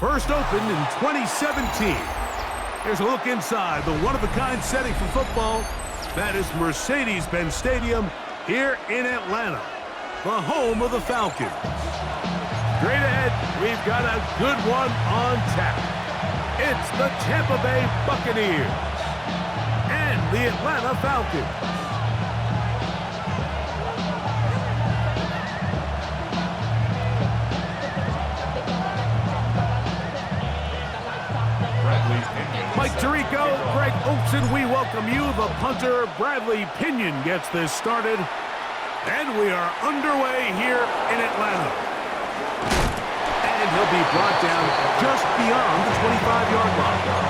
First opened in 2017. Here's a look inside the one-of-a-kind setting for football. That is Mercedes-Benz Stadium here in Atlanta, the home of the Falcons. Straight ahead, we've got a good one on tap. It's the Tampa Bay Buccaneers and the Atlanta Falcons. Mike Tirico, Greg Olsen, we welcome you. The punter, Bradley Pinion, gets this started. And we are underway here in Atlanta. And he'll be brought down just beyond the 25-yard line.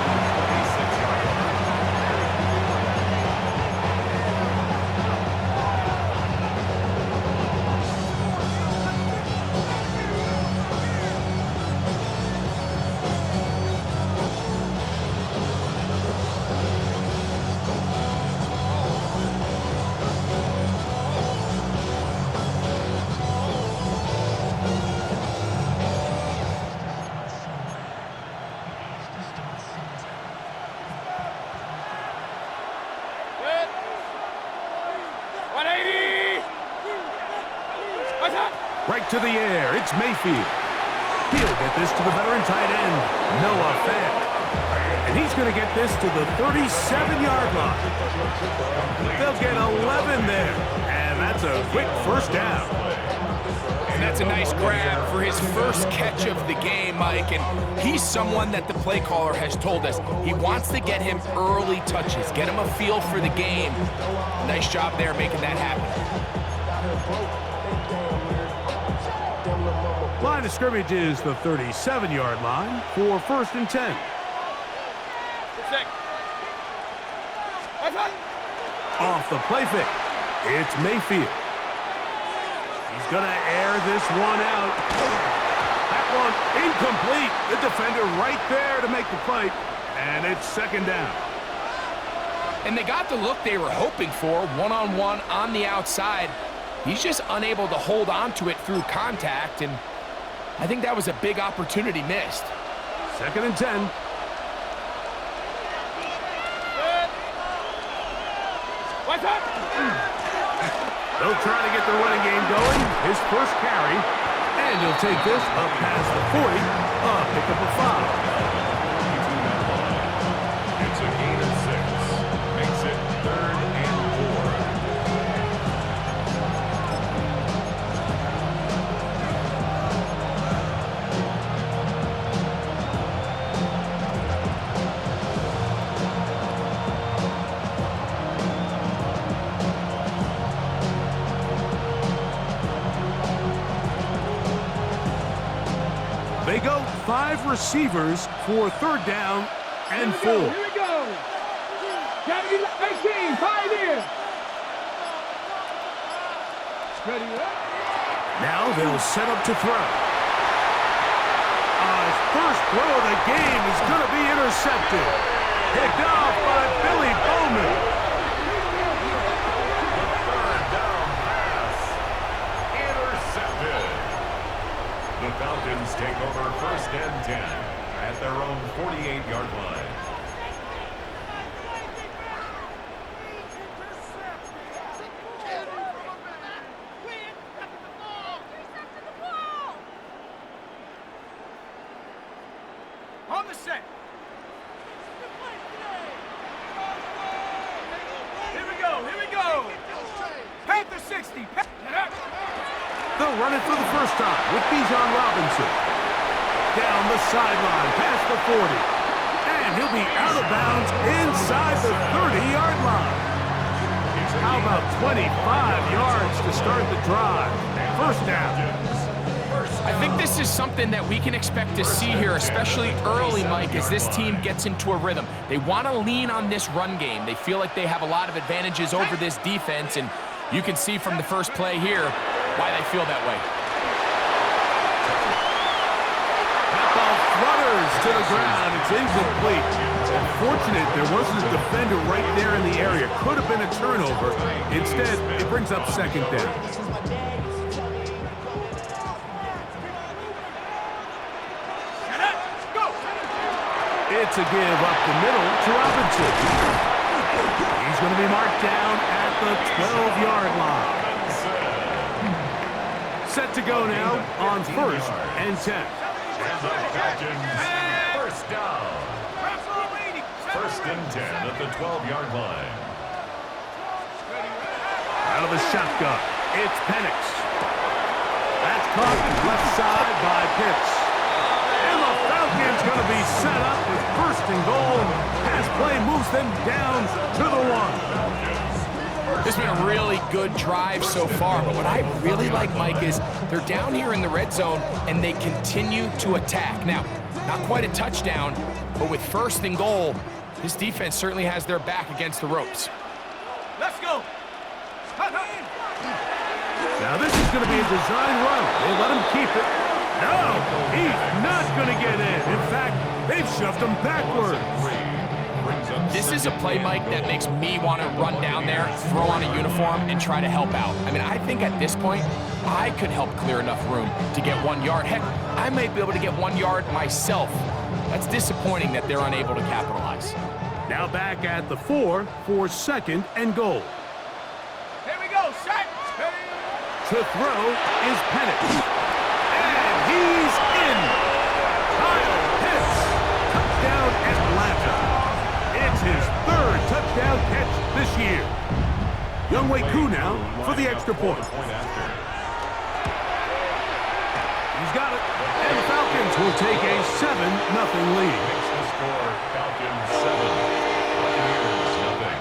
Right to the air, it's Mayfield. He'll get this to the veteran tight end, Noah Fant. And he's going to get this to the 37-yard line. They'll get 11 there, and that's a quick first down. And that's a nice grab for his first catch of the game, Mike. And he's someone that the play caller has told us he wants to get him early touches, get him a feel for the game. Nice job there making that happen. Line of scrimmage is the 37-yard line for 1st and 10. Off the play fake, it's Mayfield. He's going to air this one out. That one incomplete. The defender right there to make the play, and it's 2nd down. And they got the look they were hoping for, one-on-one on the outside. He's just unable to hold on to it through contact, and I think that was a big opportunity missed. 2nd and 10. They'll try to get the running game going. His first carry, and he'll take this up past the 40, pick up a 5. It's a gain of 6. Makes it 3rd and 4. They go 5 receivers for 3rd down and 4. Here we go. Gotta get 18, 5 in. Ready up. Now they'll set up to throw. His first throw of the game is going to be intercepted. Picked off by Billy Bowman. Third down pass. Intercepted. The Falcons take over 1st and 10 at their own 48-yard line. On the set. Here we go. Panther 60. They'll run it for the first time with Bijan Robinson. Down the sideline, past the 40. And he'll be out of bounds inside the 30-yard line. How about 25 yards to start the drive? First down. I think this is something that we can expect to see here, especially early, Mike, as this team gets into a rhythm. They want to lean on this run game. They feel like they have a lot of advantages over this defense, and you can see from the first play here why they feel that way. That ball flutters to the ground. It's incomplete. Unfortunate there wasn't a defender right there in the area. Could have been a turnover. Instead, it brings up 2nd down. It's a give up the middle to Robinson. He's going to be marked down at the 12-yard line. Set to go now on 1st and 10. First down. 1st and 10 at the 12-yard line. Out of the shotgun, it's Penix. That's caught left side by Pitts. And the Falcons going to be set up with 1st and goal. Pass play moves them down to the 1. This has been a really good drive so far, but what I really like, Mike, is they're down here in the red zone, and they continue to attack. Now, not quite a touchdown, but with 1st and goal, this defense certainly has their back against the ropes. Let's go. Now this is going to be a design run. They let him keep it. No, he's not going to get in. In fact, they've shoved him backwards. This is a play, Mike, that makes me want to run down there, throw on a uniform, and try to help out. I mean, I think at this point, I could help clear enough room to get 1 yard. Heck, I might be able to get 1 yard myself. That's disappointing that they're unable to capitalize. Now back at the 4 for 2nd and goal. Here we go, set. To throw is Penix. And he's in. Kyle Pitts. Touchdown Atlanta. It's his 3rd touchdown catch this year. Younghoe Koo now for the extra point. He's got it. And the Falcons will take a 7-0 lead. Makes the score Falcons 7. Buccaneers nothing.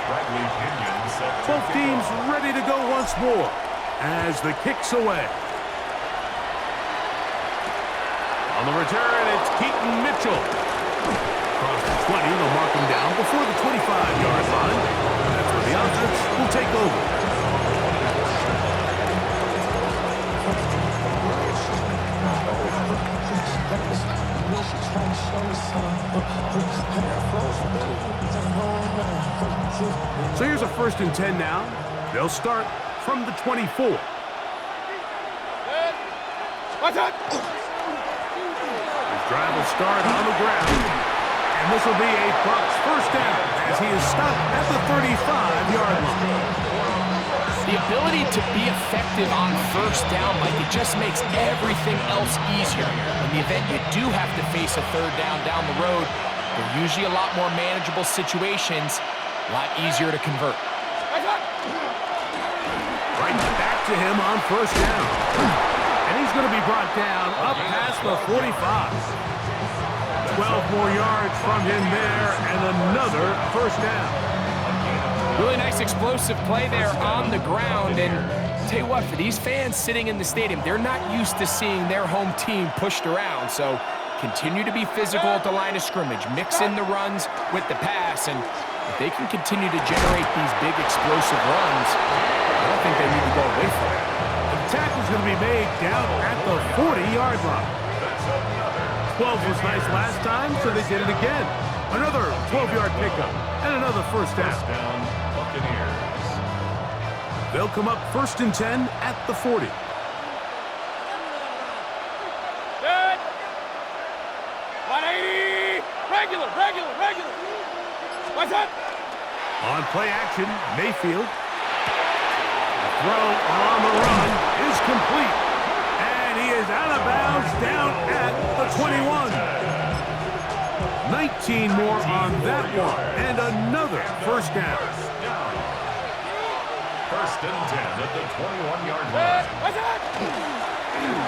Bradley Pinion set to Both teams ready to go once more as the kick's away. On the return, it's Keaton Mitchell. Across the 20, they'll mark him down before the 25-yard line. That's where the offense will take over. So here's a 1st and 10 now. They'll start from the 24. What's up? His drive will start on the ground. And this will be a Bucs 1st down as he is stopped at the 35-yard line. The ability to be effective on 1st down, Mike, it just makes everything else easier. In the event you do have to face a 3rd down the road, they're usually a lot more manageable situations, a lot easier to convert. Right back to him on 1st down. And he's going to be brought down up past the 45. 12 more yards from him there and another 1st down. Really nice explosive play there on the ground, and tell you what, for these fans sitting in the stadium, they're not used to seeing their home team pushed around, so continue to be physical at the line of scrimmage, mix in the runs with the pass, and if they can continue to generate these big explosive runs, I don't think they need to go away from it. The tackle's going to be made down at the 40-yard line. 12 was nice last time, so they did it again. Another 12-yard pickup and another 1st down. First down, Buccaneers. They'll come up 1st and 10 at the 40. Good. 180. Regular. What's up? On play action, Mayfield. The throw on the run is complete. And he is out of bounds down at the 21. 19 more on that one. And another 1st down. 1st and 10 at the 21-yard line. What's up?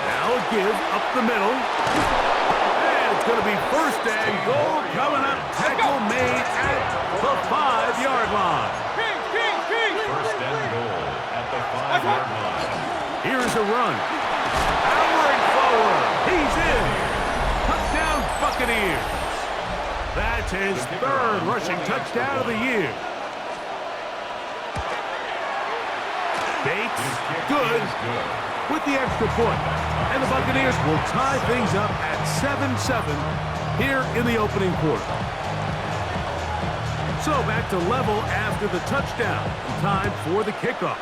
Now a give up the middle. And it's going to be 1st and goal coming up. Tackle made at the 5-yard line. King. 1st and goal at the 5-yard line. Here's a run. Powering forward. He's in. Touchdown Buccaneers. That's his 3rd rushing touchdown of the year. Bates, good with the extra point. And the Buccaneers will tie things up at 7-7 here in the opening quarter. So back to level after the touchdown. Time for the kickoff.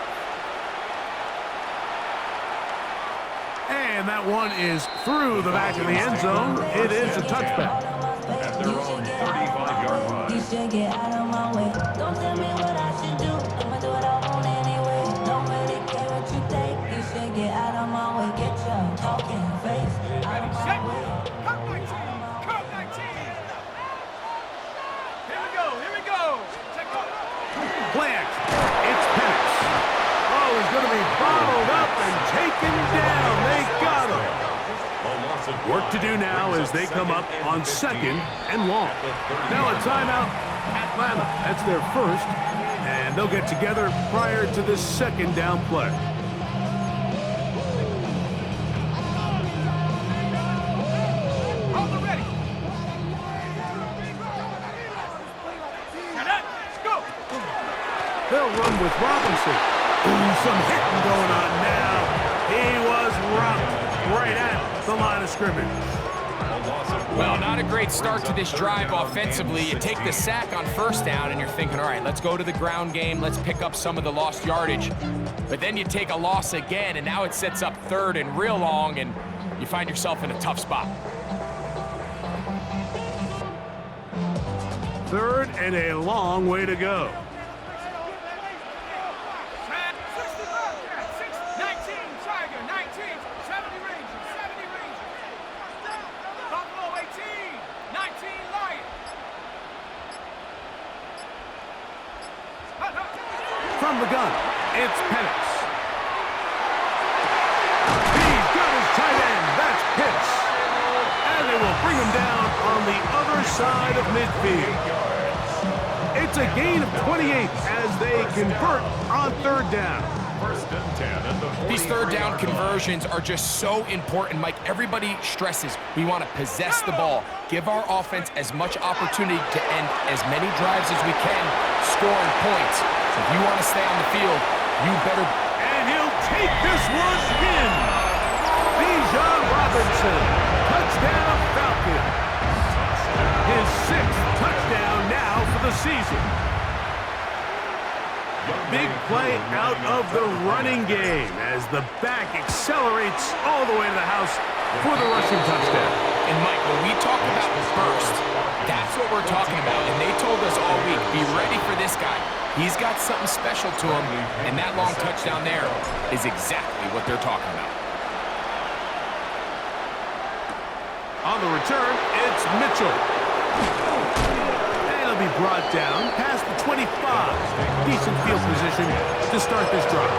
And that one is through the back of the end zone. It is a touchback. At their own 35-yard line. You should get out of my way. Don't tell me what I should do. I'ma do what I want anyway. Don't really care what you think. You should get out of my way. Get your talking face out of my way. Cut 19. Cut 19. Here we go. Here we go. Check out. Play action. It's Penix. Oh, he's going to be bottled up and taken down. They got him. Work to do now as they come up on 2nd and long. Now a timeout, Atlanta. That's their first, and they'll get together prior to the 2nd down play. Hold the ready. Let's go. They'll run with Robinson. Ooh, some hitting going on now. He was rocked right at the line of scrimmage. Well, not a great start to this drive offensively. You take the sack on 1st down, and you're thinking, all right, let's go to the ground game. Let's pick up some of the lost yardage. But then you take a loss again, and now it sets up 3rd and real long, and you find yourself in a tough spot. 3rd and a long way to go. 19, Tiger, 19, 70 Ranger, 70 Ranger. Buffalo 18, 19 Lion. From the gun, it's Penix. He's got his tight end. That's Pitts. And they will bring him down on the other side of midfield. It's a gain of 28 as they convert on 3rd down. 1st and 10 at the 40. These 3rd down conversions are just so important, Mike. Everybody stresses we want to possess the ball, give our offense as much opportunity to end as many drives as we can, scoring points. So if you want to stay on the field, you better. And he'll take this one in. Bijan Robinson, touchdown Falcons. His 6th touchdown now for the season. Big play out of the running game as the back accelerates all the way to the house for the rushing touchdown. And Mike, when we talk about burst, that's what we're talking about. And they told us all week, be ready for this guy. He's got something special to him, and that long touchdown there is exactly what they're talking about. On the return, it's Mitchell. And he'll be brought down past the 25. Decent field position to start this drive.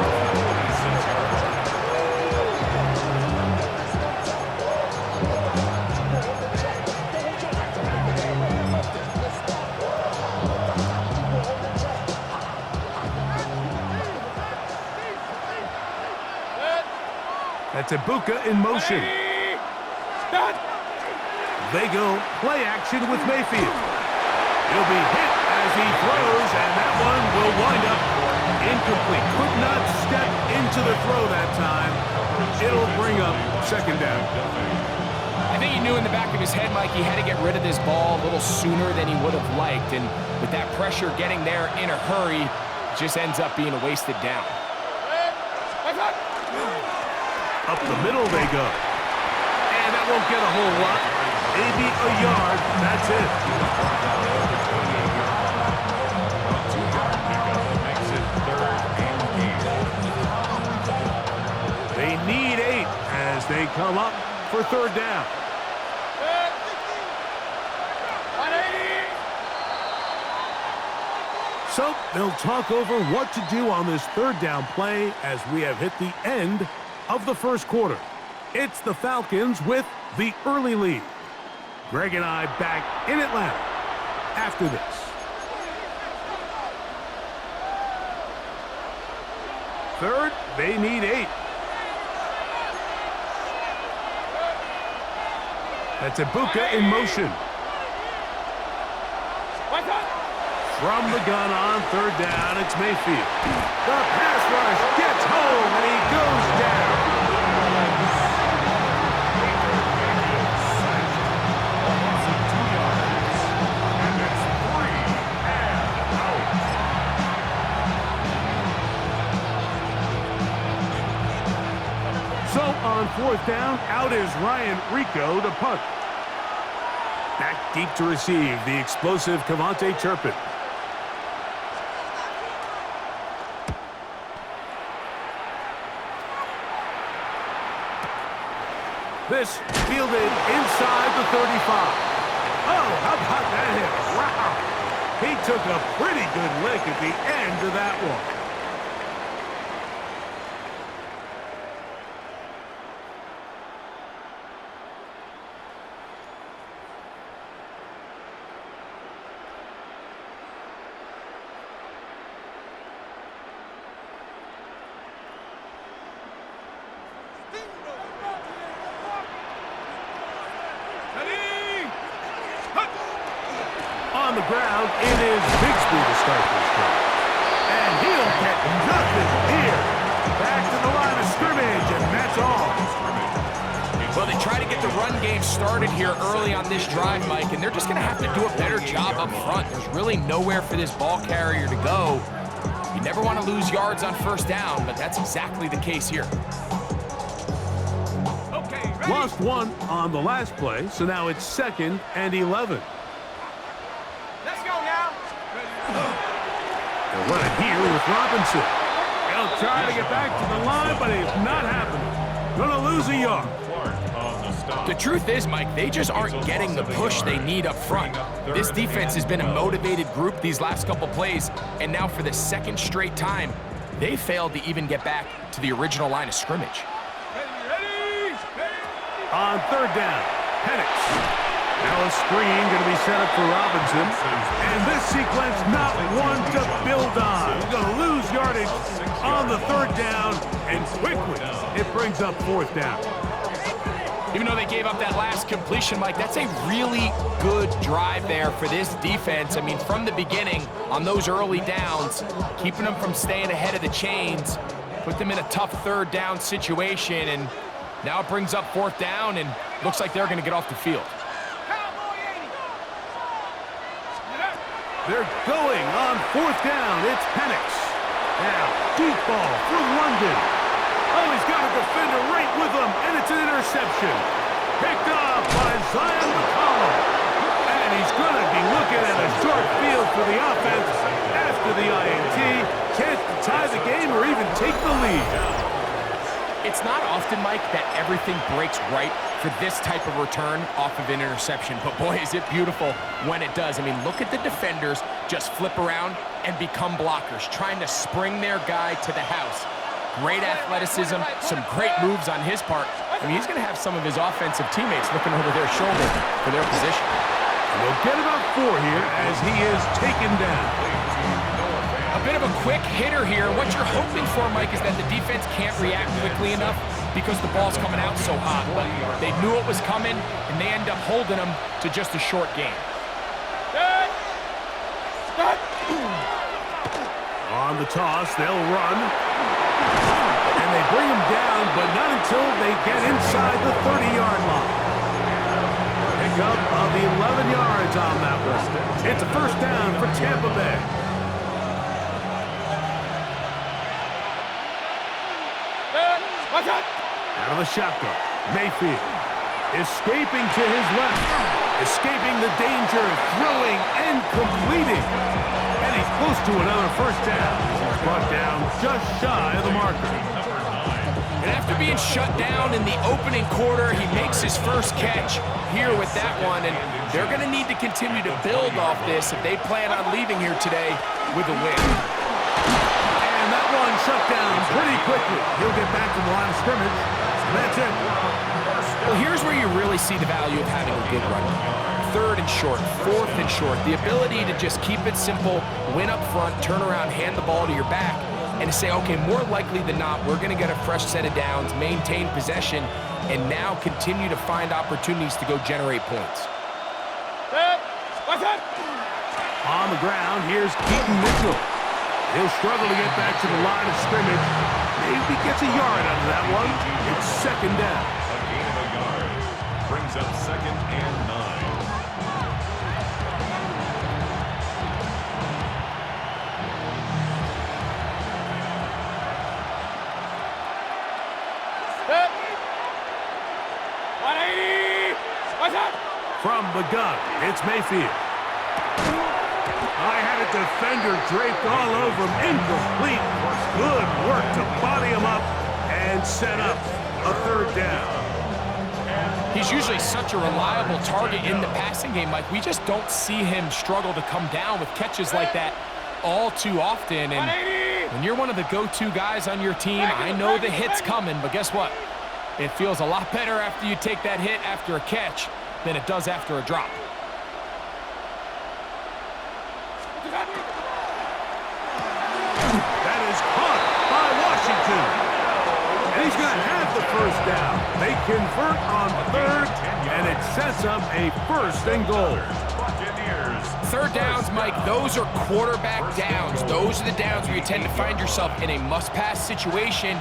That's Ibuka in motion. They go play action with Mayfield. He'll be hit as he throws, and that one will wind up incomplete. Could not step into the throw that time. It'll bring up 2nd down. I think he knew in the back of his head, Mike, he had to get rid of this ball a little sooner than he would have liked. And with that pressure getting there in a hurry, it just ends up being a wasted down. Up the middle they go. And that won't get a whole lot. Maybe a yard. That's it. They need 8 as they come up for 3rd down. So they'll talk over what to do on this 3rd down play as we have hit the end of the 1st quarter. It's the Falcons with the early lead. Greg and I back in Atlanta after this. Third, they need 8. That's Ibuka in motion. From the gun on 3rd down, it's Mayfield. The pass rush gets home, and he goes down. So on 4th down, out is Ryan Rico to punt. Back deep to receive the explosive Cavante Turpin. This fielded inside the 35. Oh, how about that hit? Wow. He took a pretty good lick at the end of that one. On the ground, it is Bigsby to start this drive. And he'll get nothing here. Back to the line of scrimmage, and that's all. Well, they try to get the run game started here early on this drive, Mike, and they're just going to have to do a better job up front. There's really nowhere for this ball carrier to go. You never want to lose yards on 1st down, but that's exactly the case here. Okay, lost one on the last play, so now it's 2nd and 11. They'll run it here with Robinson. He'll try to get back to the line, but it's not happening. Gonna lose a yard. The truth is, Mike, they just aren't getting the push they need up front. This defense has been a motivated group these last couple plays, and now for the 2nd straight time, they failed to even get back to the original line of scrimmage. On 3rd down, Penix. Now a screen going to be set up for Robinson. And this sequence not one to build on. He's going to lose yardage on the 3rd down. And quickly, it brings up 4th down. Even though they gave up that last completion, Mike, that's a really good drive there for this defense. I mean, from the beginning, on those early downs, keeping them from staying ahead of the chains, put them in a tough 3rd down situation, and now it brings up 4th down, and looks like they're going to get off the field. They're going on 4th down. It's Penix. Now, deep ball for London. Oh, he's got a defender right with him, and it's an interception. Picked up by Zion McCollum. And he's going to be looking at a short field for the offense after the INT. Chance to tie the game or even take the lead. It's not often, Mike, that everything breaks right for this type of return off of an interception. But boy, is it beautiful when it does. I mean, look at the defenders just flip around and become blockers, trying to spring their guy to the house. Great athleticism, some great moves on his part. I mean, he's going to have some of his offensive teammates looking over their shoulder for their position. We'll get about 4 here as he is taken down. A bit of a quick hitter here. What you're hoping for, Mike, is that the defense can't react quickly enough because the ball's coming out so hot. But they knew it was coming, and they end up holding them to just a short game. On the toss, they'll run. And they bring him down, but not until they get inside the 30-yard line. Pickup of 11 yards on that one. It's a 1st down for Tampa Bay. Out of the shotgun, Mayfield escaping to his left, escaping the danger, throwing and completing. And he's close to another 1st down. He's brought down just shy of the marker. And after being shut down in the opening quarter, he makes his first catch here with that one. And they're going to need to continue to build off this if they plan on leaving here today with a win. And that one shut down pretty quickly. He'll get back to the line of scrimmage. That's it. Well, here's where you really see the value of having a good run. 3rd and short, 4th and short. The ability to just keep it simple, win up front, turn around, hand the ball to your back, and to say, okay, more likely than not, we're going to get a fresh set of downs, maintain possession, and now continue to find opportunities to go generate points. On the ground, here's Keaton Mitchell. He'll struggle to get back to the line of scrimmage. Maybe gets a yard out of that one. It's 2nd down. A gain of a yard brings up 2nd and 9. From the gun, it's Mayfield. I had a defender draped all over him. Incomplete. Good work to body him up and set up a third down. He's usually such a reliable target in the passing game, Mike. We just don't see him struggle to come down with catches like that all too often. And when you're one of the go-to guys on your team, I know the hit's coming, but guess what? It feels a lot better after you take that hit after a catch than it does after a drop. That is caught by Washington. And he's going to have the first down. They convert on third, and it sets up a first and goal. Third downs, Mike, those are quarterback downs. Those are the downs where you tend to find yourself in a must-pass situation,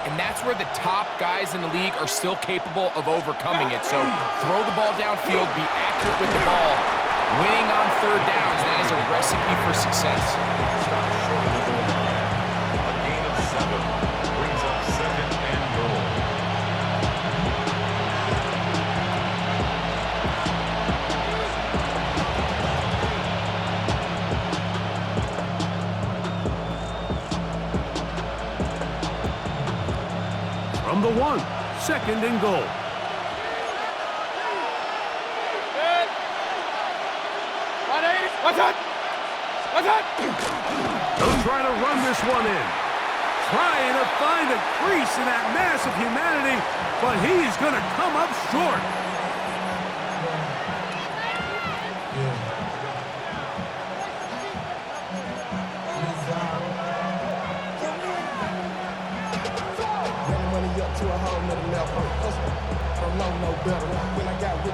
and that's where the top guys in the league are still capable of overcoming it. So throw the ball downfield, be accurate with the ball. Winning on third downs, that is a recipe for success. A gain of 7 brings up second and goal. From the 1, second and goal. They'll try to run this one in. Trying to find a crease in that mass of humanity, but he's going to come up short.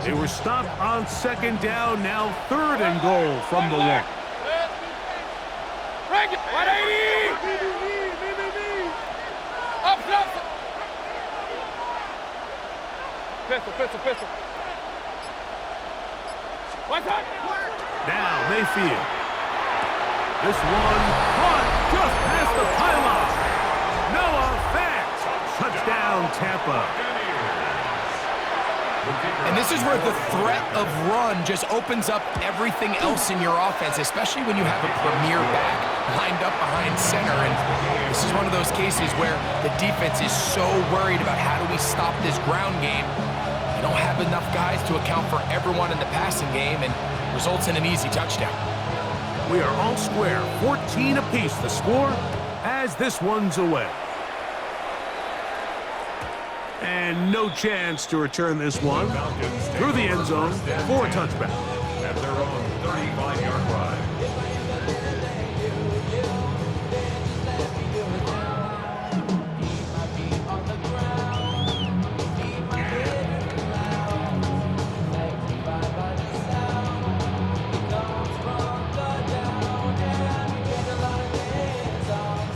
They were stopped on second down, now third and goal from the 1. Pistol. Now Mayfield. This one caught just past the pylon. Noah Fant. Touchdown, Tampa. And this is where the threat of run just opens up everything else in your offense, especially when you have a premier back lined up behind center. And this is one of those cases where the defense is so worried about how do we stop this ground game. They don't have enough guys to account for everyone in the passing game, and results in an easy touchdown. We are all square, 14 apiece the score as this one's away. And no chance to return this one through the end zone for a touchback. At their own 35-yard line.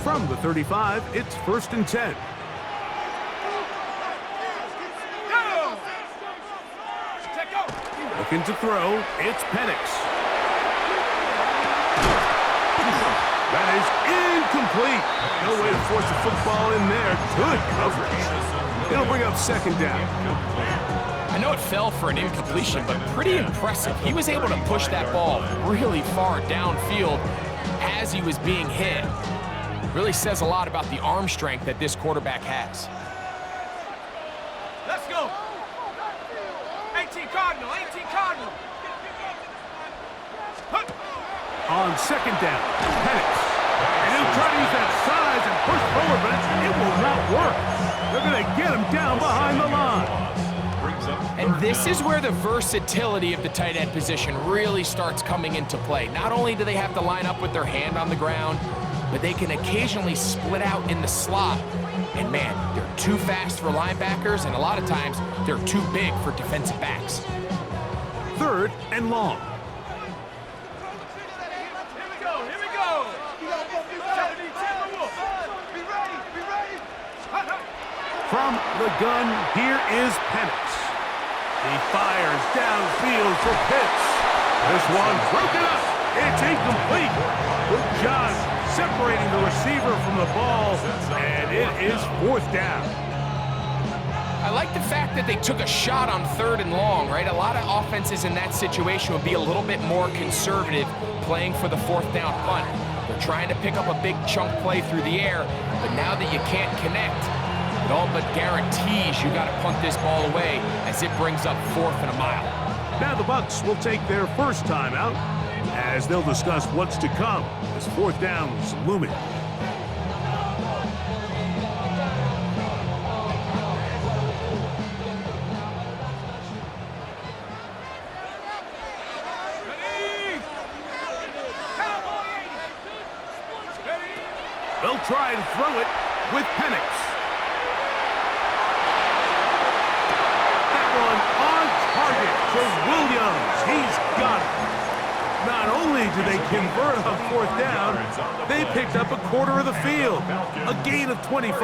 From the 35, it's 1st and 10. Looking to throw, it's Penix. That is incomplete. No way to force the football in there. Good coverage. It'll bring up second down. I know it fell for an incompletion, but pretty impressive. He was able to push that ball really far downfield as he was being hit. Really says a lot about the arm strength that this quarterback has. Let's go. 18 Cardinal. On second down, Penix. And he'll try to use that size and push forward, but it will not work. They're going to get him down behind the line. And this is where the versatility of the tight end position really starts coming into play. Not only do they have to line up with their hand on the ground, but they can occasionally split out in the slot. And man, they're too fast for linebackers, and a lot of times they're too big for defensive backs. Third and long. Here we go. From the gun, here is Penix. He fires downfield for Pitts. This one broken up. It's incomplete. Good job separating the receiver from the ball, and it is 4th down. I like the fact that they took a shot on 3rd and long, right? A lot of offenses in that situation would be a little bit more conservative playing for the 4th down punt. They're trying to pick up a big chunk play through the air, but now that you can't connect, it all but guarantees you got to punt this ball away as it brings up 4th and a mile. Now the Bucs will take their first timeout as they'll discuss what's to come as 4th down is looming. They'll try and throw it with Penix. That one on target to Williams. He's got it. Not only do they convert on 4th down, they picked up a quarter of the field. A gain of 25.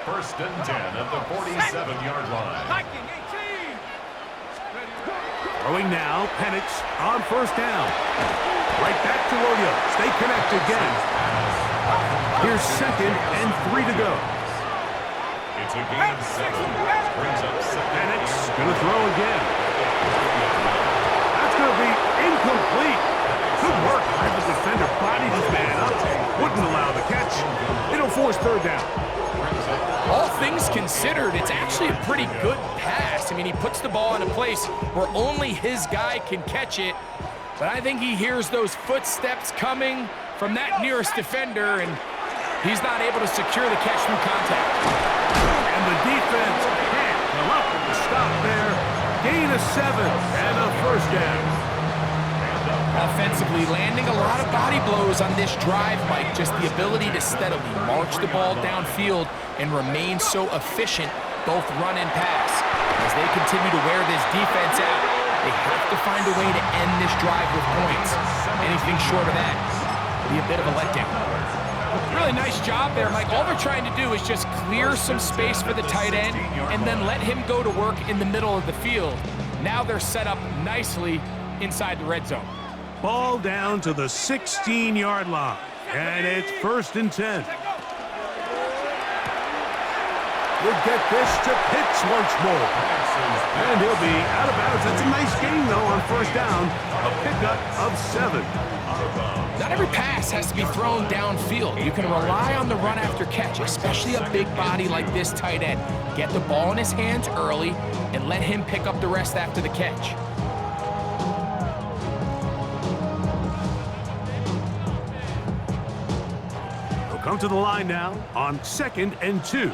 First and 10 at the 47-yard line. Throwing now, Penix on 1st down. Right back to Williams. They connect again. Here's 2nd and 3 to go. It's a gain of 7. Brings up 2nd. Penix going to throw again. That's going to be incomplete. Good work by the defender. Bodied his man up. Wouldn't allow the catch. It'll force 3rd down. All things considered, it's actually a pretty good pass. I mean, he puts the ball in a place where only his guy can catch it. But I think he hears those footsteps coming from that nearest defender, and he's not able to secure the catch through contact. And the defense can't come up with the stop there. Gain of 7 and a 1st down. Offensively, landing a lot of body blows on this drive, Mike. Just the ability to steadily march the ball downfield and remain so efficient, both run and pass. As they continue to wear this defense out, they have to find a way to end this drive with points. Anything short of that will be a bit of a letdown. Really nice job there, Mike. All they're trying to do is just clear some space for the tight end and then let him go to work in the middle of the field. Now they're set up nicely inside the red zone. Ball down to the 16-yard line, and it's 1st and 10. We'll get this to Pitts once more. And he'll be out of bounds. That's a nice gain, though, on 1st down. A pickup of 7. Not every pass has to be thrown downfield. You can rely on the run after catch, especially a big body like this tight end. Get the ball in his hands early and let him pick up the rest after the catch. They'll come to the line now on 2nd and 2.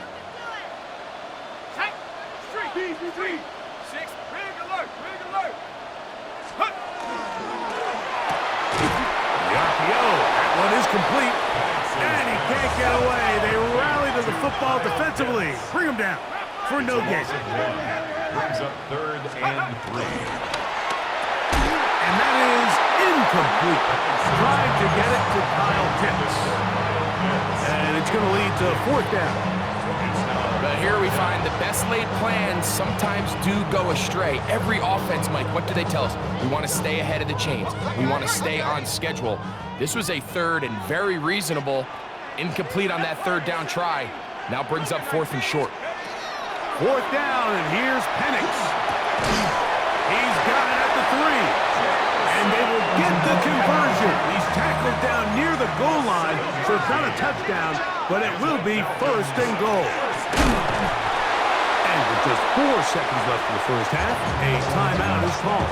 Complete, and he can't get away. They rally to the football defensively. Bring him down for no gain. Brings up 3rd and 3. And that is incomplete. Trying to get it to Kyle Pitts. And it's going to lead to 4th down. But here we find the best laid plans sometimes do go astray. Every offense, Mike, what do they tell us? We want to stay ahead of the chains. We want to stay on schedule. This was a 3rd and very reasonable. Incomplete on that 3rd down try. Now brings up 4th and short. 4th down, and here's Penix. He's got it at the 3. And they will get the conversion. He's tackled down near the goal line, so it's not a touchdown, but it will be 1st and goal. And with just 4 seconds left in the first half, a timeout is called.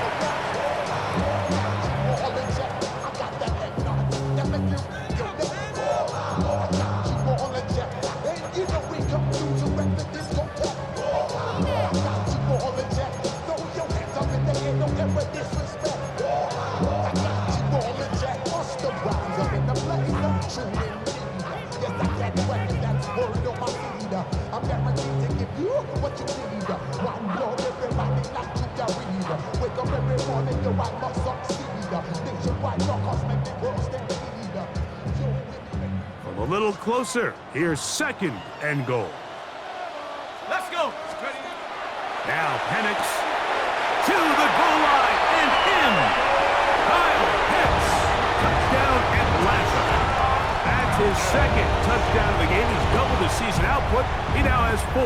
From a little closer, here's 2nd and goal. Let's go. Now Penix to the goal line and in. Kyle Pitts. Touchdown Atlanta. That's his 2nd touchdown of the game. He's doubled his season output. He now has 4.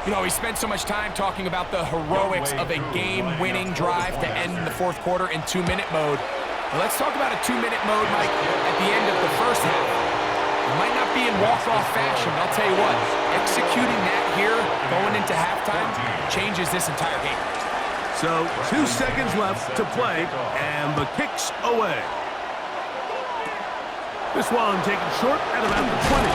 You know, he spent so much time talking about the heroics of a game-winning drive to end in the fourth quarter in 2-minute mode. Well, let's talk about a 2-minute mode, Mike, at the end of the first half. It might not be in walk-off fashion, but I'll tell you what, executing that here, going into halftime, changes this entire game. So 2 seconds left to play, and the kick's away. This one taken short at about the 20.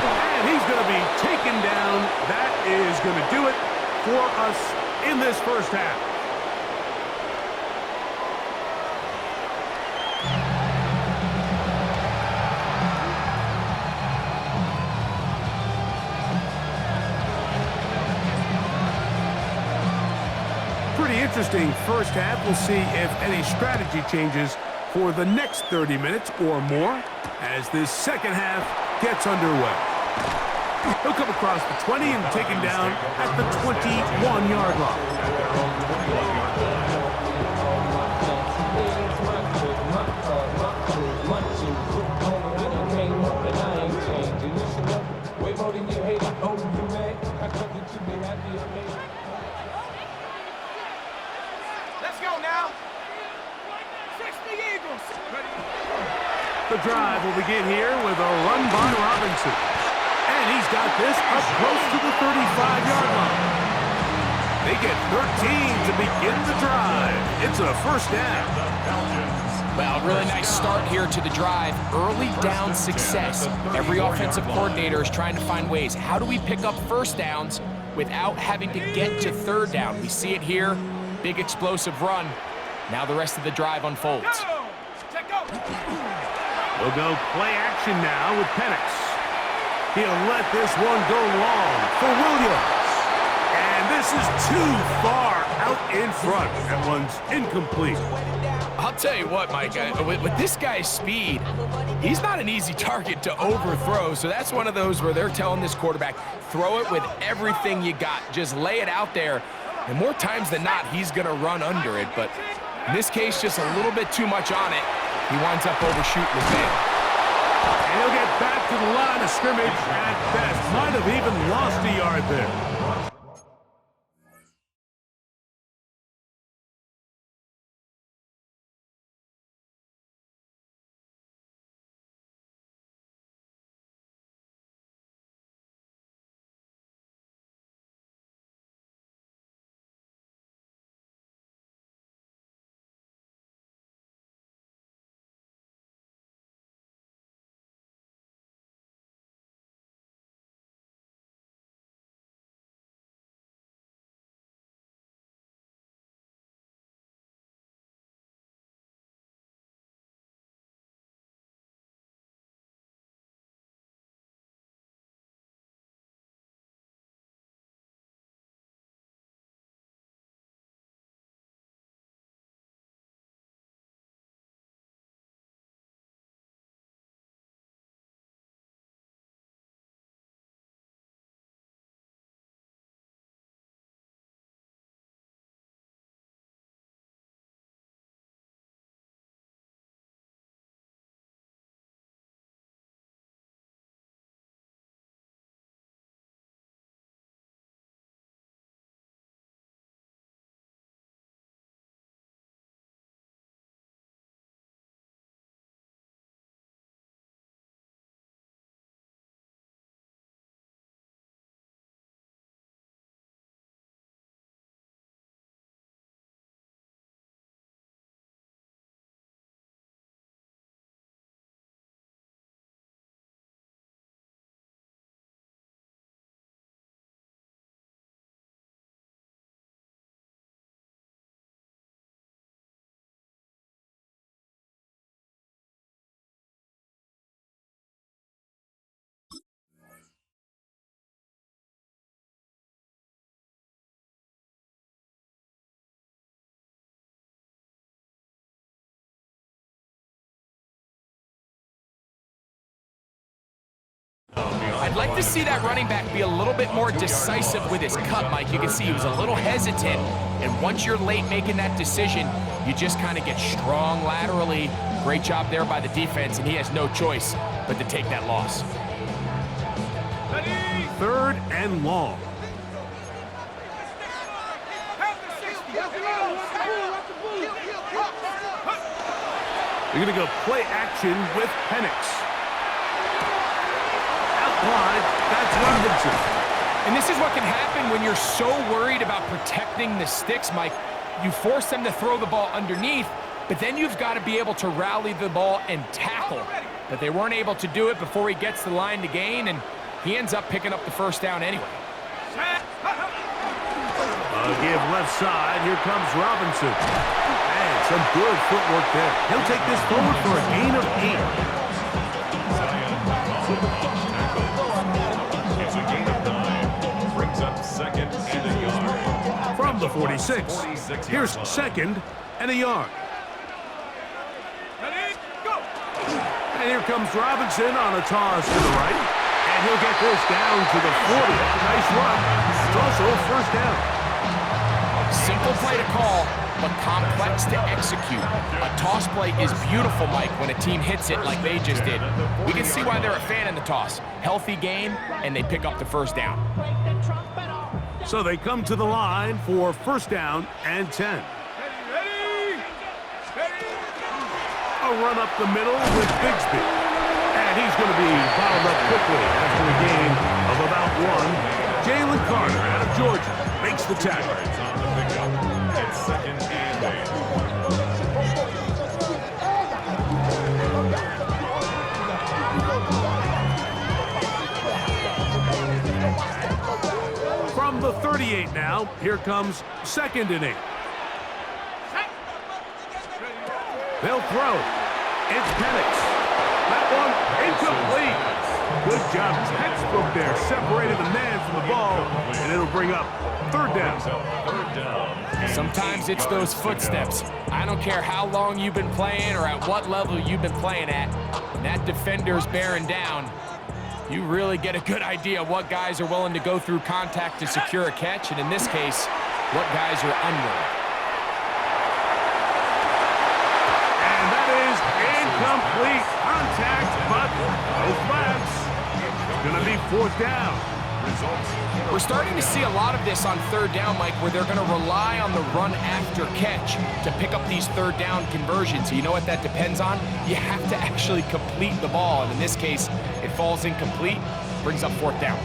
And he's going to be taken down. That is going to do it for us in this first half. Pretty interesting first half. We'll see if any strategy changes for the next 30 minutes or more as this second half gets underway. He'll come across the 20 and taken down at the 21-yard line. Let's go now. 60 Eagles. The drive will begin here with a run by Robinson. And he's got this up close to the 35-yard line. They get 13 to begin the drive. It's a first down. Well, really nice start here to the drive. Early down success. Every offensive coordinator is trying to find ways. How do we pick up first downs without having to get to third down? We see it here. Big explosive run. Now the rest of the drive unfolds. We'll go play action now with Penix. He'll let this one go long for Williams. And this is too far out in front. That one's incomplete. I'll tell you what, Mike, with this guy's speed, he's not an easy target to overthrow. So that's one of those where they're telling this quarterback, throw it with everything you got. Just lay it out there. And more times than not, he's going to run under it. But in this case, just a little bit too much on it. He winds up overshooting his man. And he'll get back to the line of scrimmage at best. Might have even lost a yard there. I'd like to see that running back be a little bit more decisive with his cut, Mike. You can see he was a little hesitant, And once you're late making that decision, you just kind of get strong laterally. Great job there by the defense, and he has no choice but to take that loss. 3rd and long. They're going to go play action with Penix. Out wide, that's Robinson. And this is what can happen when you're so worried about protecting the sticks, Mike. You force them to throw the ball underneath, but then you've got to be able to rally the ball and tackle. But they weren't able to do it before he gets the line to gain, and he ends up picking up the first down anyway. Give left side. Here comes Robinson. And some good footwork there. He'll take this forward for a gain of 8. It's a gain of 9. Brings up 2nd and a yard. From the 46. Here's 2nd and a yard. And here comes Robinson on a toss to the right. And he'll get this down to the 40. Nice run. It's also a first down. Simple play to call, but complex to execute. A toss play is beautiful, Mike, when a team hits it like they just did. We can see why they're a fan in the toss. Healthy game, and they pick up the first down. So they come to the line for first down and 10. A run up the middle with Bigsby. And he's going to be bottled up quickly after a gain of about 1. Jalen Carter out of Georgia makes the tackle. It's 2nd and 8. From the 38 now, here comes 2nd and 8. They'll throw. It's Penix. That one incomplete. Good job. Textbook there. Separated the man from the ball, and it'll bring up 3rd down. Sometimes it's those footsteps. I don't care how long you've been playing or at what level you've been playing at. When that defender's bearing down, you really get a good idea what guys are willing to go through contact to secure a catch, and in this case, what guys are unwilling. And that is incomplete contact, but no flags. It's going to be 4th down. We're starting to see a lot of this on 3rd down, Mike, where they're going to rely on the run after catch to pick up these 3rd down conversions. So you know what that depends on? You have to actually complete the ball, and in this case, it falls incomplete, brings up 4th down.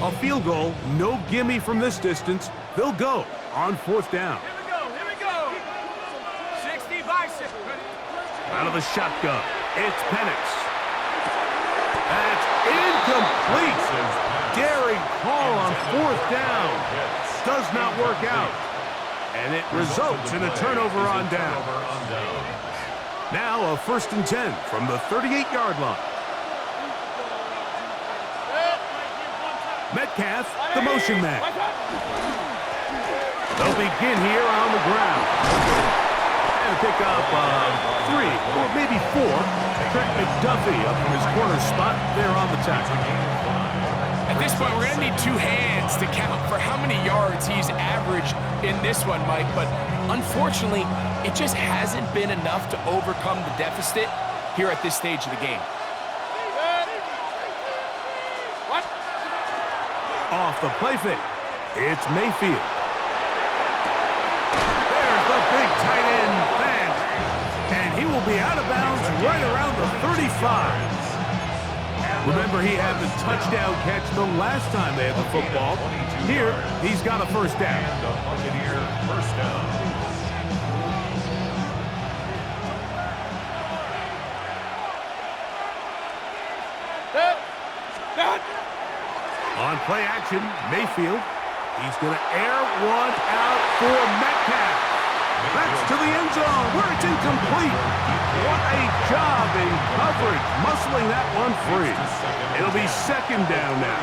A field goal, no gimme from this distance. They'll go on 4th down. Here we go. 60 bicep. Out of the shotgun, it's Penix. That's incomplete. Daring call on 4th down. Does not work out. And it results in a turnover on down. Now a 1st and 10 from the 38-yard line. Metcalf, the motion man. They'll begin here on the ground. And pick up 3 or maybe 4. Trent McDuffie up from his corner spot there on the tackle. At this point, we're going to need 2 hands to count for how many yards he's averaged in this one, Mike. But unfortunately, it just hasn't been enough to overcome the deficit here at this stage of the game. Off the play fake, it's Mayfield. There's the big tight end Fant, and he will be out of bounds right around the 35. Remember, he had the touchdown catch the last time they had the football. Here, he's got a first down. And the Buccaneer first down. On play action, Mayfield. He's going to air one out for Metcalf. That's to the end zone where it's incomplete. What a job in coverage, muscling that one free. It'll be 2nd down now.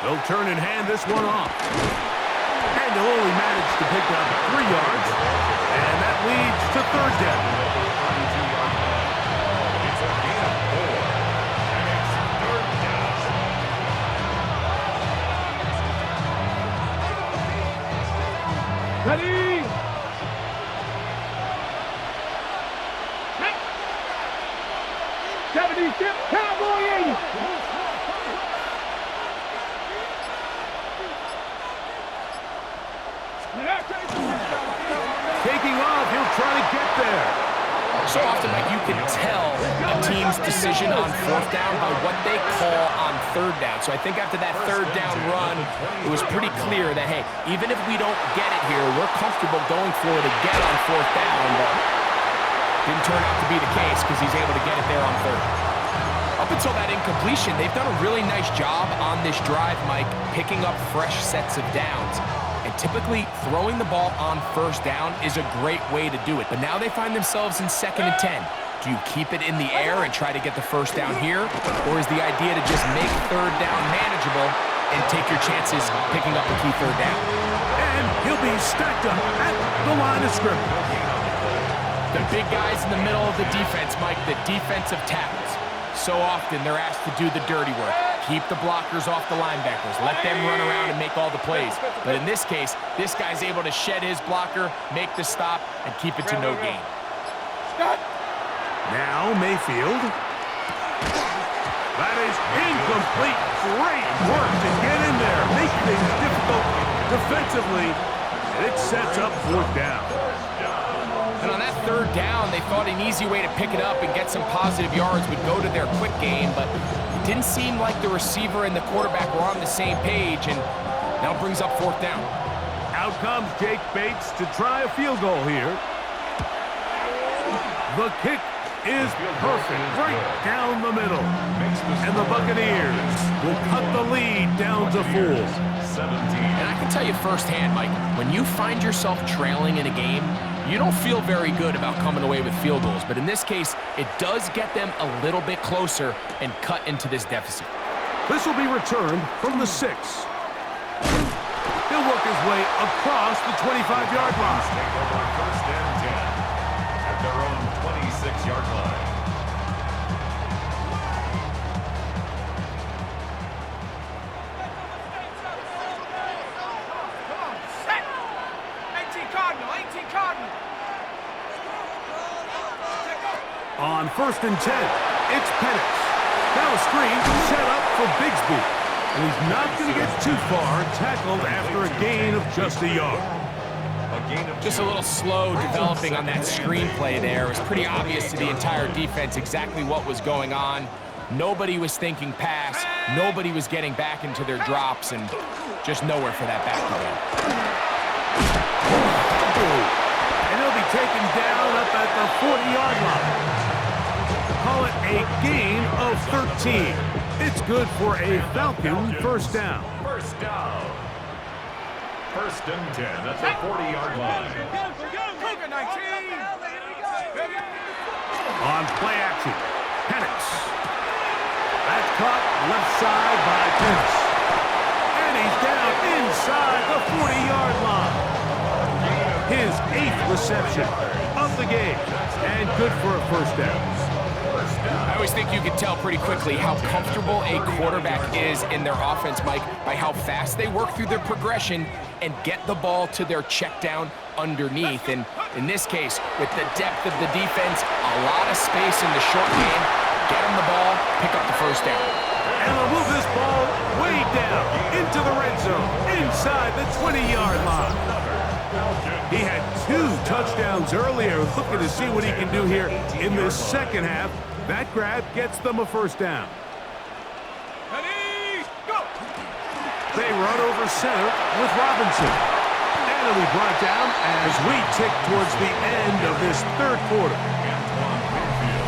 They'll turn and hand this one off. And they'll only manage to pick up 3 yards. And that leads to third down. It's a gain of 4. And it's third down. Ready? Hey. 76, Cowboy 80. Taking off, he'll try to get there. So often, Mike, you can tell a team's decision on fourth down by what they call on third down. So I think after that third down run, it was pretty clear that, hey, even if we don't get it here, we're comfortable going for it again on fourth down. But didn't turn out to be the case because he's able to get it there on third. Up until that incompletion, they've done a really nice job on this drive, Mike, picking up fresh sets of downs. And typically, throwing the ball on first down is a great way to do it. But now they find themselves in 2nd and 10. Do you keep it in the air and try to get the first down here? Or is the idea to just make third down manageable and take your chances picking up a key third down? And he'll be stacked up at the line of scrimmage. The big guys in the middle of the defense, Mike, the defensive tackles. So often they're asked to do the dirty work. Keep the blockers off the linebackers. Let them run around and make all the plays. But in this case, this guy's able to shed his blocker, make the stop, and keep it to no gain. Now Mayfield. That is incomplete. Great work to get in there. Make things difficult defensively. And it sets up fourth down. And on that third down, they thought an easy way to pick it up and get some positive yards would go to their quick game, but it didn't seem like the receiver and the quarterback were on the same page, and now brings up fourth down. Out comes Jake Bates to try a field goal here. The kick is perfect, right down the middle. And the Buccaneers will cut the lead down to 4. 17. And I can tell you firsthand, Mike, when you find yourself trailing in a game, you don't feel very good about coming away with field goals. But in this case, it does get them a little bit closer and cut into this deficit. This will be returned from the 6. He'll work his way across the 25-yard line. Take over first and 10 at their own 26-yard line. On first and 10, it's Penix. Now a screen set up for Bigsby. And he's not going to get too far, tackled after a gain of just a yard. Just a little slow developing on that screenplay there. It was pretty obvious to the entire defense exactly what was going on. Nobody was thinking pass. Nobody was getting back into their drops, and just nowhere for that back to go. And he'll be taken down up at the 40-yard line. Call it a gain of 13. It's good for a Falcon first down. First down. First and 10 at the 40-yard line. On play action, Penix. That's caught left side by Penix. And he's down inside the 40-yard line. His 8th reception of the game. And good for a first down. I always think you can tell pretty quickly how comfortable a quarterback is in their offense, Mike, by how fast they work through their progression and get the ball to their check down underneath. And in this case, with the depth of the defense, a lot of space in the short game, get them the ball, pick up the first down. And they'll move this ball way down into the red zone, inside the 20-yard line. He had 2 touchdowns earlier, looking to see what he can do here in this second half. That grab gets them a first down. Ready, go! They run over center with Robinson. And he'll be brought down as we tick towards the end of this third quarter.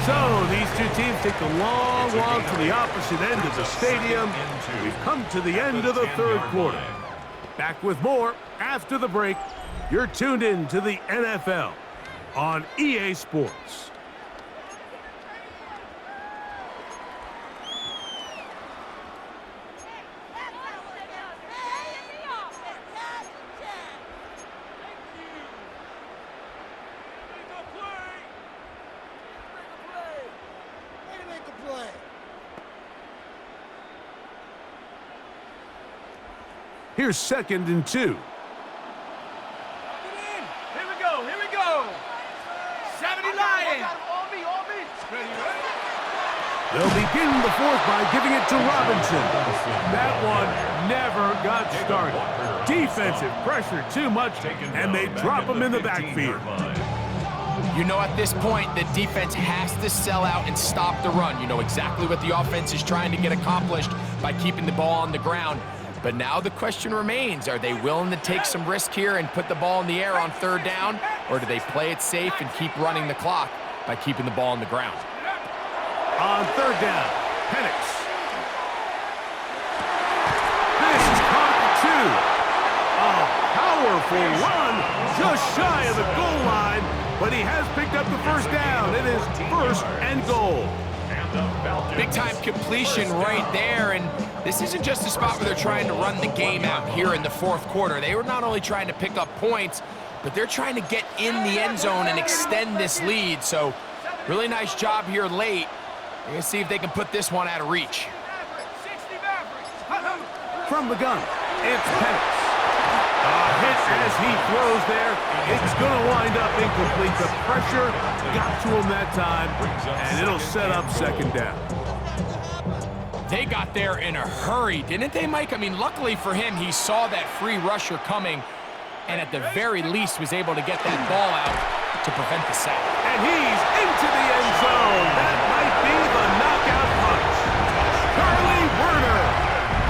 So these two teams take a long walk to the opposite end of the stadium. We've come to the end of the third quarter. Back with more after the break. You're tuned in to the NFL on EA Sports. Here's 2nd and 2. Here we go. Here we go. 70 Lions. They'll begin the 4th by giving it to Robinson. That one never got started. Defensive pressure too much, and they drop him in the backfield. You know, at this point, the defense has to sell out and stop the run. You know exactly what the offense is trying to get accomplished by keeping the ball on the ground. But now the question remains, are they willing to take some risk here and put the ball in the air on 3rd down, or do they play it safe and keep running the clock by keeping the ball on the ground? On 3rd down, Penix. This is caught at 2. A powerful run just shy of the goal line, but he has picked up the 1st down. It is 1st and goal. Big-time completion right there, and this isn't just a spot where they're trying to run the game out here in the 4th quarter. They were not only trying to pick up points, but they're trying to get in the end zone and extend this lead. So really nice job here late. We're going to see if they can put this one out of reach. From the gun, it's Penix. A hit as he throws there. It's going to wind up incomplete. The pressure got to him that time, and it'll set up 2nd down. They got there in a hurry, didn't they, Mike? I mean, luckily for him, he saw that free rusher coming, and at the very least was able to get that ball out to prevent the sack. And he's into the end zone. That might be the knockout punch. Charlie Werner.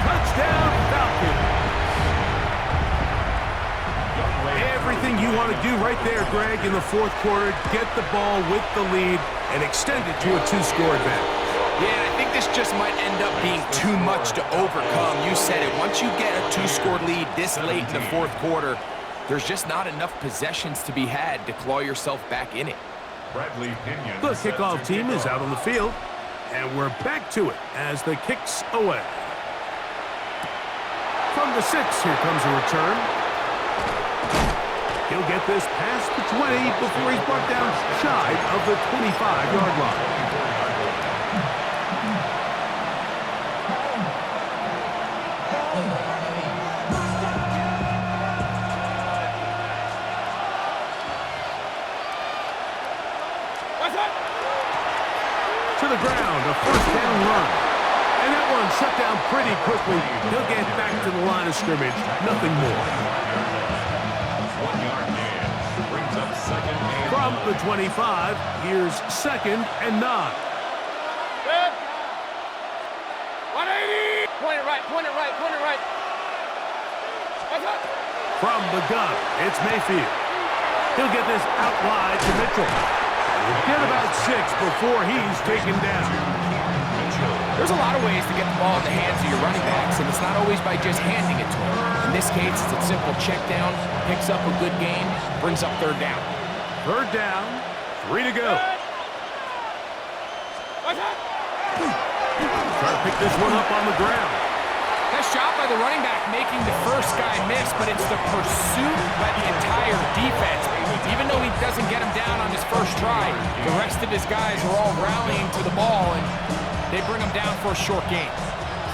Touchdown, Falcons. Everything you want to do right there, Greg, in the 4th quarter, get the ball with the lead and extend it to a 2-score advantage. Yeah, I think this just might end up being too much to overcome. You said it. Once you get a 2-score lead this late in the 4th quarter, there's just not enough possessions to be had to claw yourself back in it. The kickoff team is out on the field, and we're back to it as the kick's away. From the 6, here comes a return. He'll get this past the 20 before he's brought down shy of the 25-yard line. To the ground, a 1st down run. And that one shut down pretty quickly. He'll get back to the line of scrimmage. Nothing more. 1-yard gain. Brings up 2nd and... From the 25, here's 2nd and 9. 180. Point it right, point it right, point it right. From the gun, it's Mayfield. He'll get this out wide to Mitchell. He'll get about 6 before he's taken down. There's a lot of ways to get the ball in the hands of your running backs, and it's not always by just handing it to them. In this case, it's a simple check down, picks up a good gain, brings up 3rd down. 3rd down, 3 to go. Try to pick this one up on the ground. Nice job by the running back making the first guy miss, but it's the pursuit by the entire defense. Even though he doesn't get him down on his first try, the rest of his guys are all rallying to the ball, and they bring him down for a short gain.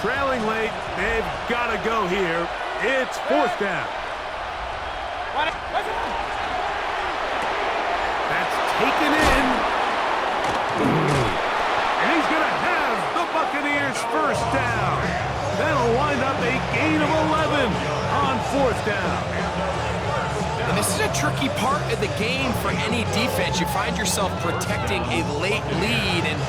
Trailing late, they've got to go here. It's 4th down. That's taken in. And he's going to have the Buccaneers' 1st down. That'll wind up a gain of 11 on 4th down. And this is a tricky part of the game for any defense. You find yourself protecting a late lead, and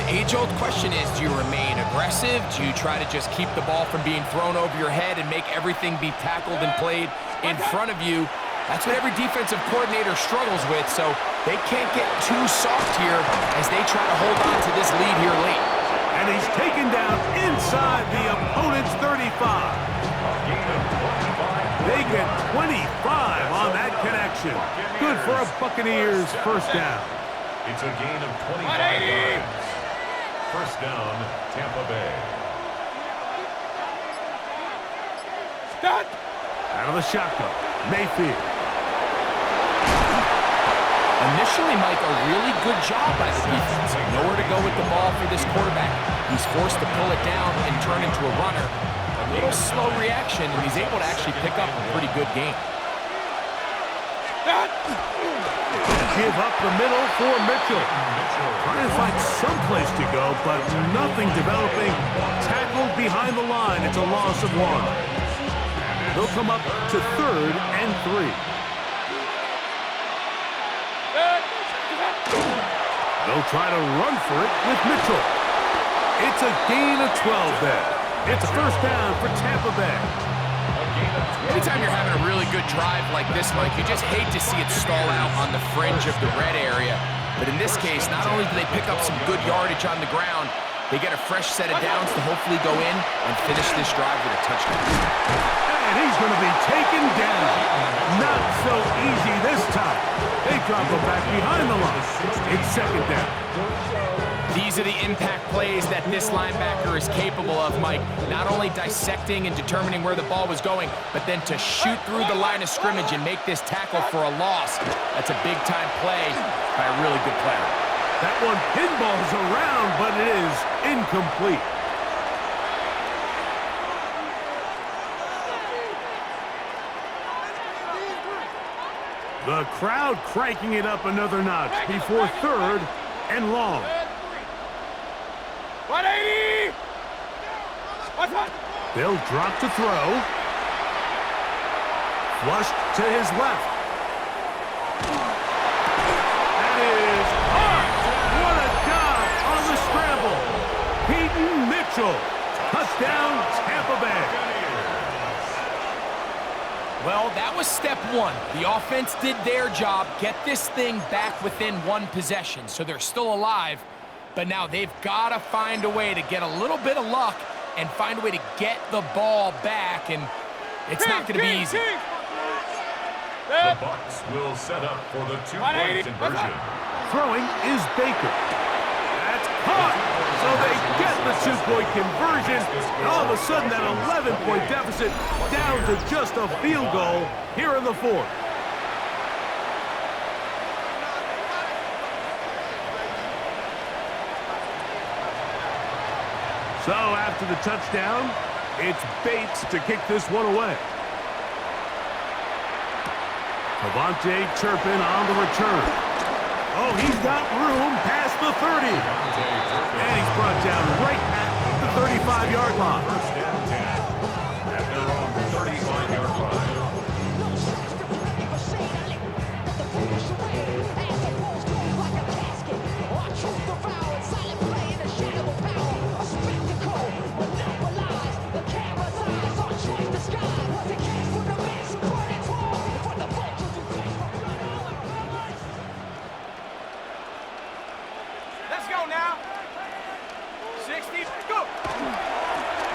the age-old question is, do you remain aggressive? Do you try to just keep the ball from being thrown over your head and make everything be tackled and played in front of you? That's what every defensive coordinator struggles with, so they can't get too soft here as they try to hold on to this lead here late. And he's taken down inside the opponent's 35. They get 25 on that connection. Good for a Buccaneers 1st down. It's a gain of 25 yards. 1st down, Tampa Bay. Start. Out of the shotgun, Mayfield. Initially, Mike, a really good job by the defense. Nowhere to go with the ball for this quarterback. He's forced to pull it down and turn into a runner. little slow reaction, and he's able to actually pick up a pretty good game. Give up the middle for Mitchell. Trying to find some place to go, but nothing developing. Tackled behind the line. It's a loss of 1. They'll come up to 3rd and 3. They'll try to run for it with Mitchell. It's a gain of 12 there. It's a first down for Tampa Bay. Anytime you're having a really good drive like this, Mike, you just hate to see it stall out on the fringe of the red area. But in this case, not only do they pick up some good yardage on the ground, they get a fresh set of downs to hopefully go in and finish this drive with a touchdown. And he's going to be taken down. Not so easy this time. They drop him back behind the line. It's 2nd down. These are the impact plays that this linebacker is capable of, Mike. Not only dissecting and determining where the ball was going, but then to shoot through the line of scrimmage and make this tackle for a loss. That's a big-time play by a really good player. That one pinballs around, but it is incomplete. The crowd cranking it up another notch before 3rd and long. 180! They'll drop to throw. Flushed to his left. That is hard. What a job on the scramble. Peyton Mitchell. Touchdown, Tampa Bay. Well, that was step 1. The offense did their job, get this thing back within 1 possession, so they're still alive. But now they've got to find a way to get a little bit of luck and find a way to get the ball back, and it's not going to be easy. The Bucs will set up for the 2-point conversion. Throwing is Baker. That's caught. So they get the 2-point conversion. And all of a sudden, that 11-point deficit down to just a field goal here in the 4th. So after the touchdown, it's Bates to kick this one away. Devontae Turpin on the return. Oh, he's got room past the 30. And he's brought down right at the 35-yard line. First and 10 at their own 35-yard line. Let's go now. 60, go.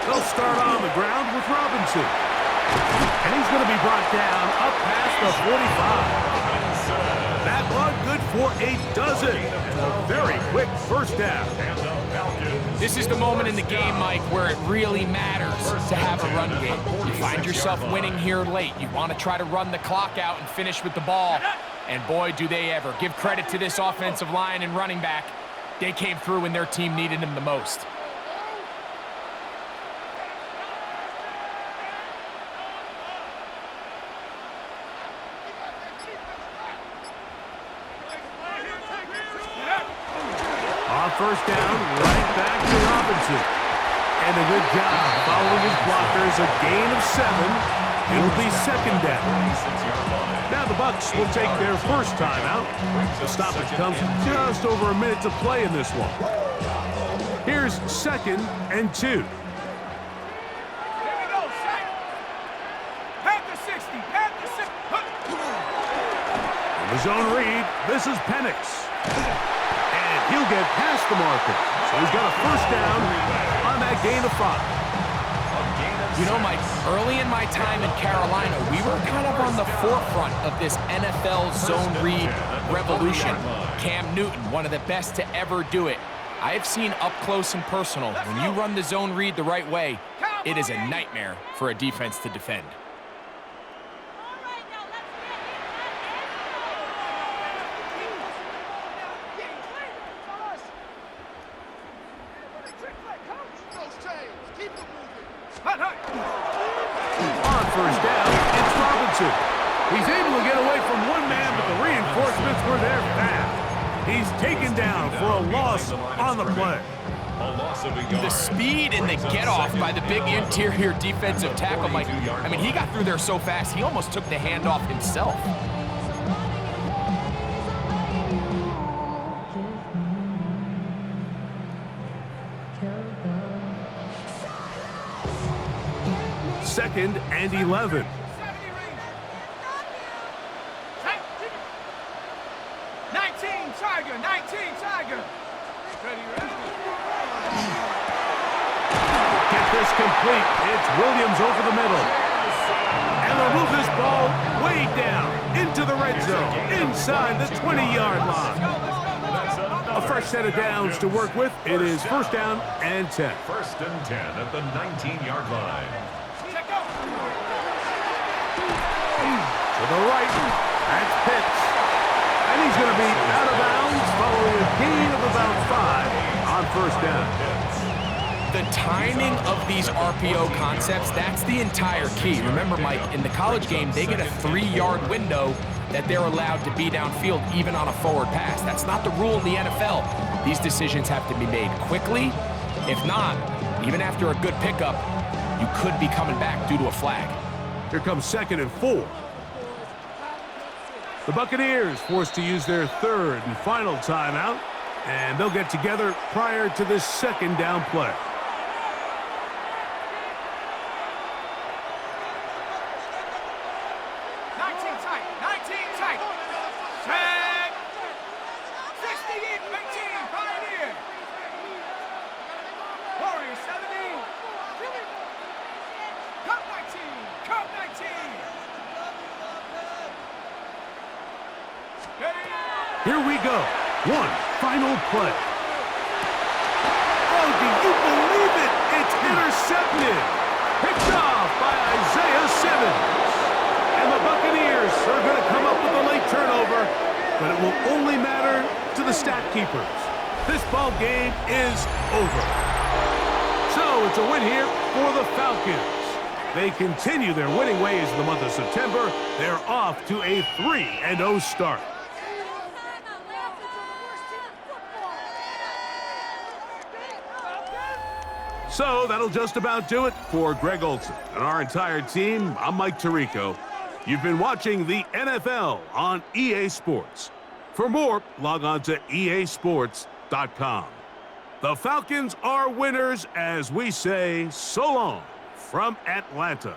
They'll start on the ground with Robinson. And he's going to be brought down up past the 45. That one good for a dozen. And a very quick first down. This is the moment in the game, Mike, where it really matters to have a run game. You find yourself winning here late. You want to try to run the clock out and finish with the ball. And boy, do they ever. Give credit to this offensive line and running back. They came through when their team needed them the most. On first down, right back to Robinson. And a good job following his blockers. A gain of 7. It'll be 2nd down. Now the Bucs will take their first timeout. The stoppage comes with just over a minute to play in this one. Here's 2nd and 2. Here we go, set. Pat the 60, pat the 60. In the zone read, this is Penix. And he'll get past the marker. So he's got a first down on that gain of 5. You know, Mike, early in my time in Carolina, we were kind of on the forefront of this NFL zone read revolution. Cam Newton, one of the best to ever do it. I have seen up close and personal, when you run the zone read the right way, it is a nightmare for a defense to defend. Hut, hut. first down, it's Robinson. He's able to get away from one man, but the reinforcements were there fast. He's taken down for a loss on the play. The speed and the get-off by the big interior defensive tackle, Mike. I mean, he got through there so fast, he almost took the handoff himself. Second and 11. 19 Tiger. Get this complete. It's Williams over the middle. And they'll move this ball way down into the red zone, inside the 20-yard line. A fresh set of downs to work with. It is first down and 10. First and 10 at the 19-yard line. To the right, that's Pitts. And he's going to be out of bounds following a gain of about 5 on first down. The timing of these RPO concepts, that's the entire key. Remember, Mike, in the college game, they get a 3-yard window that they're allowed to be downfield even on a forward pass. That's not the rule in the NFL. These decisions have to be made quickly. If not, even after a good pickup, you could be coming back due to a flag. Here comes second and 4. The Buccaneers forced to use their third and final timeout, and they'll get together prior to this second down play. Set. 68, 18, Pioneer. Warrior 70. Cup 19. Here we go. One final play. Oh, do you believe it? It's intercepted. Picked off by Isaiah Simmons. And the Buccaneers are going to come up with a late turnover, but it will only matter to the stat keepers. This ball game is over. So it's a win here for the Falcons. They continue their winning ways in the month of September. They're off to a 3-0 start. So that'll just about do it for Greg Olson and our entire team. I'm Mike Tirico. You've been watching the NFL on EA Sports. For more, log on to easports.com. The Falcons are winners as we say so long from Atlanta.